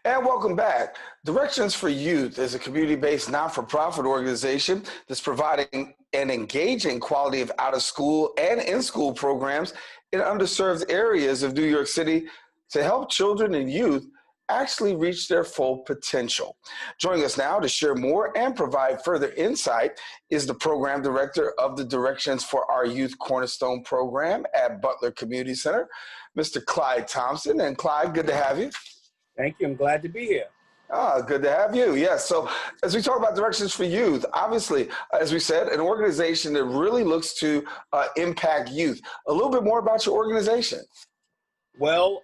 And welcome back. Directions for Youth is a community-based not-for-profit organization that's providing and engaging quality of out-of-school and in-school programs in underserved areas of New York City to help children and youth actually reach their full potential. Joining us now to share more and provide further insight is the program director of the Directions for Our Youth Cornerstone program at Butler Community Center, Mr. Clyde Thompson. And Clyde, good to have you. Thank you. I'm glad to be here. Good to have you. Yes. So as we talk about Directions for Youth, obviously, as we said, an organization that really looks to impact youth. A little bit more about your organization. Well,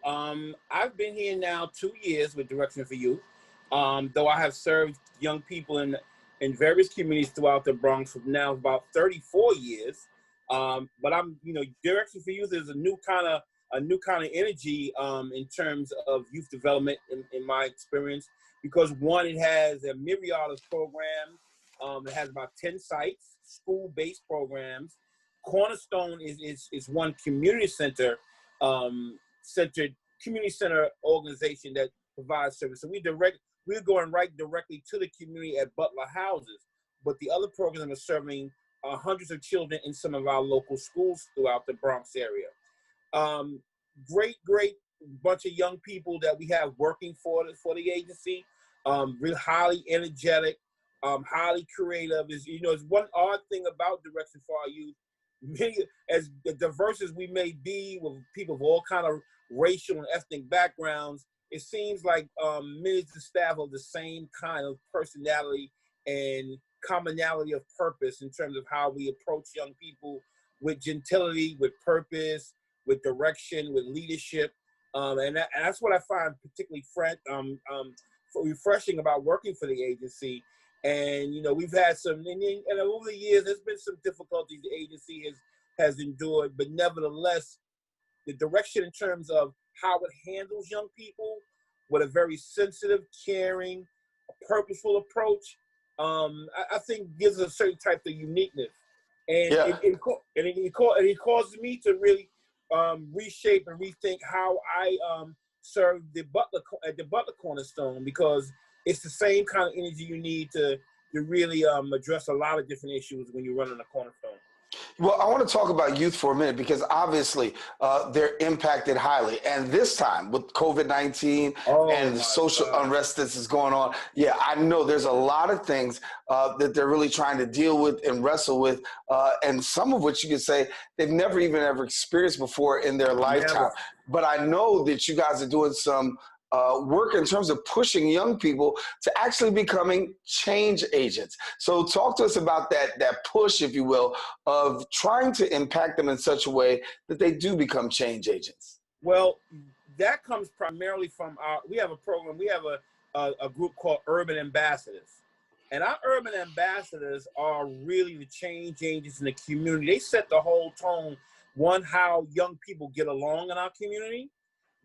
I've been here now 2 years with Directions for Youth, though I have served young people in various communities throughout the Bronx for now about 34 years. But Directions for Youth is a new kind of energy in terms of youth development in my experience, because one, it has a myriad of programs. It has about 10 sites, school-based programs. Cornerstone is one community center, community center organization that provides service. So we're going right directly to the community at Butler houses, but the other programs are serving hundreds of children in some of our local schools throughout the Bronx area. Great bunch of young people that we have working for the agency. Real highly energetic, highly creative. Is one odd thing about Directions for Our Youth. Many, as diverse as we may be, with people of all kind of racial and ethnic backgrounds, it seems like many of the staff are the same kind of personality and commonality of purpose in terms of how we approach young people with gentility, with purpose, with direction, with leadership, and that's what I find particularly refreshing about working for the agency. And we've had some, and over the years, there's been some difficulties the agency has endured, but nevertheless, the direction in terms of how it handles young people with a very sensitive, caring, purposeful approach, I think gives a certain type of uniqueness, and it causes me to really reshape and rethink how I serve at the Butler Cornerstone, because it's the same kind of energy you need to really address a lot of different issues when you're running a Cornerstone. Well, I want to talk about youth for a minute, because obviously they're impacted highly. And this time with COVID-19 and the social unrest that is going on, I know there's a lot of things that they're really trying to deal with and wrestle with, and some of which you could say they've never even ever experienced before in their lifetime. Never. But I know that you guys are doing some work in terms of pushing young people to actually becoming change agents. So talk to us about that push, if you will, of trying to impact them in such a way that they do become change agents. Well, that comes primarily from we have a program, we have a group called Urban Ambassadors. And our urban ambassadors are really the change agents in the community. They set the whole tone, one, how young people get along in our community.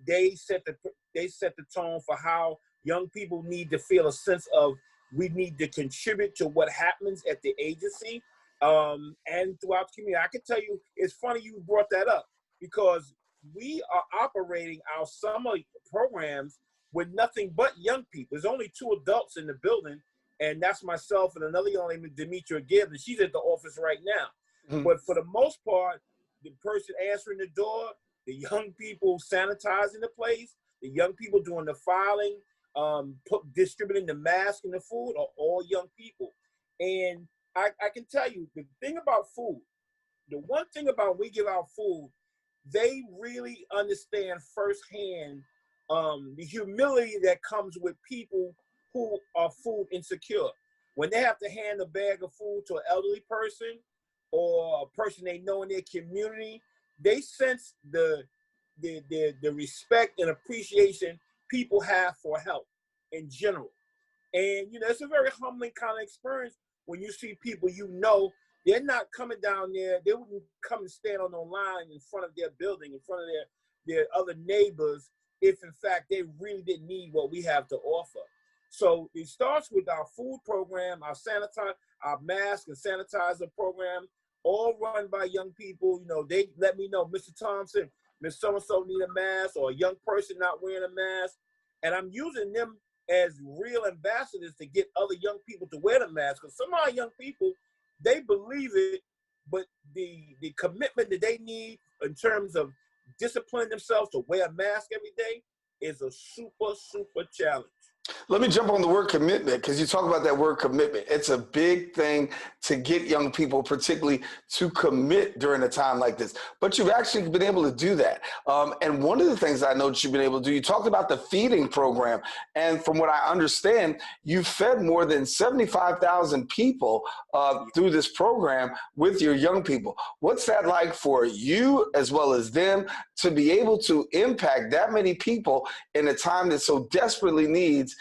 They set the tone for how young people need to feel a sense of we need to contribute to what happens at the agency and throughout the community. I can tell you, it's funny you brought that up, because we are operating our summer programs with nothing but young people. There's only 2 adults in the building, and that's myself and another young lady, Demetria Gibbs, and she's at the office right now. Mm-hmm. But for the most part, the person answering the door, the young people sanitizing the place, the young people doing the filing, distributing the mask and the food are all young people. And I can tell you, the thing about food, the one thing about we give out food, they really understand firsthand the humility that comes with people who are food insecure. When they have to hand a bag of food to an elderly person or a person they know in their community, they sense the respect and appreciation people have for help in general. And, it's a very humbling kind of experience when you see people, they're not coming down there. They wouldn't come and stand on the line in front of their building, in front of their other neighbors, if in fact they really didn't need what we have to offer. So it starts with our food program, our mask and sanitizer program, all run by young people. They let me know, Mr. Thompson, Miss So-and-so need a mask, or a young person not wearing a mask. And I'm using them as real ambassadors to get other young people to wear the mask. Because some of our young people, they believe it, but the commitment that they need in terms of disciplining themselves to wear a mask every day is a super, super challenge. Let me jump on the word commitment, because you talk about that word commitment. It's a big thing to get young people, particularly, to commit during a time like this. But you've actually been able to do that. And one of the things I know that you've been able to do, you talked about the feeding program. And from what I understand, you've fed more than 75,000 people through this program with your young people. What's that like for you as well as them to be able to impact that many people in a time that so desperately needs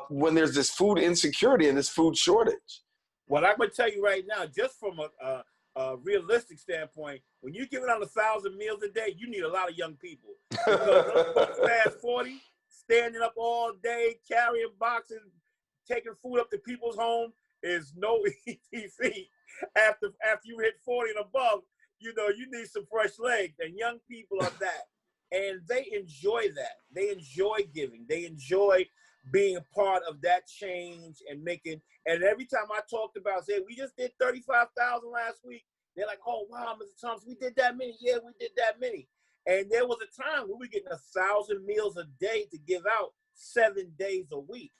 when there's this food insecurity and this food shortage? Well, I'm going to tell you right now, just from a realistic standpoint, when you're giving out 1,000 meals a day, you need a lot of young people. Because those folks past 40, standing up all day, carrying boxes, taking food up to people's home is no easy feat. After you hit 40 and above, you know, you need some fresh legs, and young people are that. And they enjoy that. They enjoy giving. They enjoy being a part of that change and making, and every time I talked about, say, we just did 35,000 last week, they're like, oh, wow, Mr. Thompson, we did that many. Yeah, we did that many. And there was a time where we were getting 1,000 meals a day to give out 7 days a week.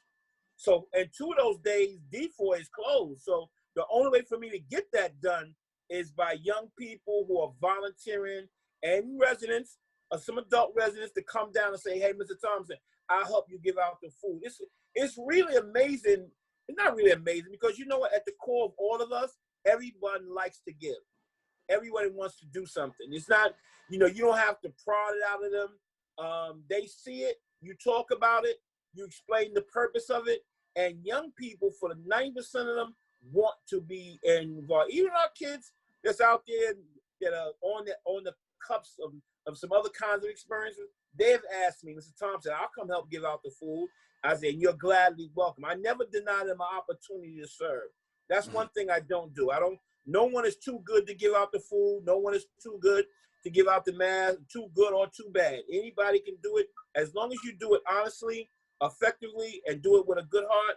So, and 2 of those days, D4 is closed. So the only way for me to get that done is by young people who are volunteering and residents, or some adult residents, to come down and say, hey, Mr. Thompson, I'll help you give out the food. It's really amazing. It's not really amazing, because you know what? At the core of all of us, everyone likes to give. Everybody wants to do something. It's not, you know, you don't have to prod it out of them. They see it, you talk about it, you explain the purpose of it, and young people, for the 90% of them, want to be involved. Even our kids that's out there that are on the cups of some other kinds of experiences, they've asked me, Mr. Thompson, I'll come help give out the food. I said, you're gladly welcome. I never deny them an opportunity to serve. That's one thing I don't do. No one is too good to give out the food. No one is too good to give out the mask, too good or too bad. Anybody can do it, as long as you do it honestly, effectively, and do it with a good heart.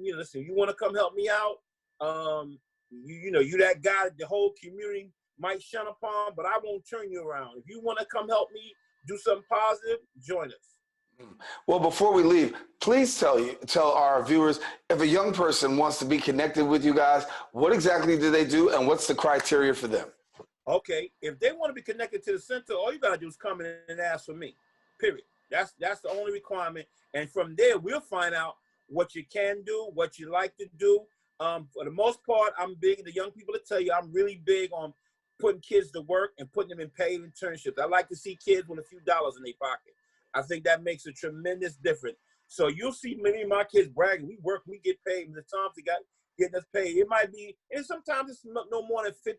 You know, listen, you want to come help me out, you know, you that guy the whole community might shun upon, but I won't turn you around. If you want to come help me do something positive, join us. Well, before we leave, please tell our viewers, if a young person wants to be connected with you guys, what exactly do they do, and what's the criteria for them? Okay, if they want to be connected to the center, all you gotta do is come in and ask for me. Period. That's the only requirement, and from there we'll find out what you can do, what you like to do. For the most part, I'm big. The young people to tell you, I'm really big on putting kids to work and putting them in paid internships. I like to see kids with a few dollars in their pocket. I think that makes a tremendous difference. So you'll see many of my kids bragging. We work, we get paid. Mr. Thompson getting us paid. It might be, and sometimes it's no more than $50,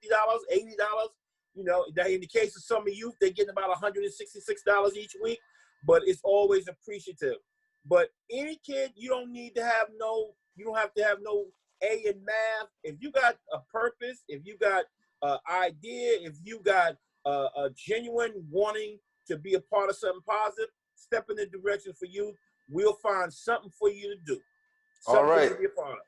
$80. You know, in the case of some of youth, they're getting about $166 each week, but it's always appreciative. But any kid, you don't have to have no A in math. If you got a purpose, if you got an idea, if you got a genuine wanting to be a part of something positive, step in the direction for you. We'll find something for you to do. All right. To be a part of.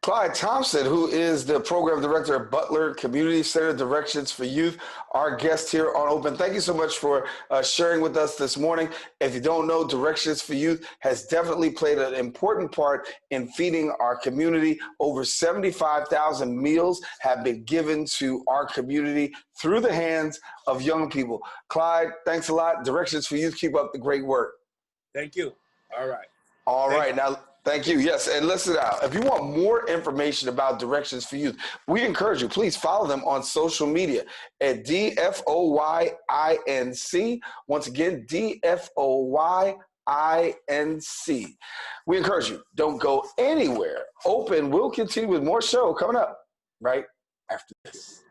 Clyde Thompson, who is the program director at Butler Community Center Directions for Youth, our guest here on Open. Thank you so much for sharing with us this morning. If you don't know, Directions for Youth has definitely played an important part in feeding our community. Over 75,000 meals have been given to our community through the hands of young people. Clyde, thanks a lot. Directions for Youth, keep up the great work. Thank you. All right. All right. Now, thank you. Yes. And listen out. If you want more information about Directions for Youth, we encourage you, please follow them on social media at DFOYINC. Once again, DFOYINC. We encourage you, don't go anywhere. Open will continue with more show coming up right after this.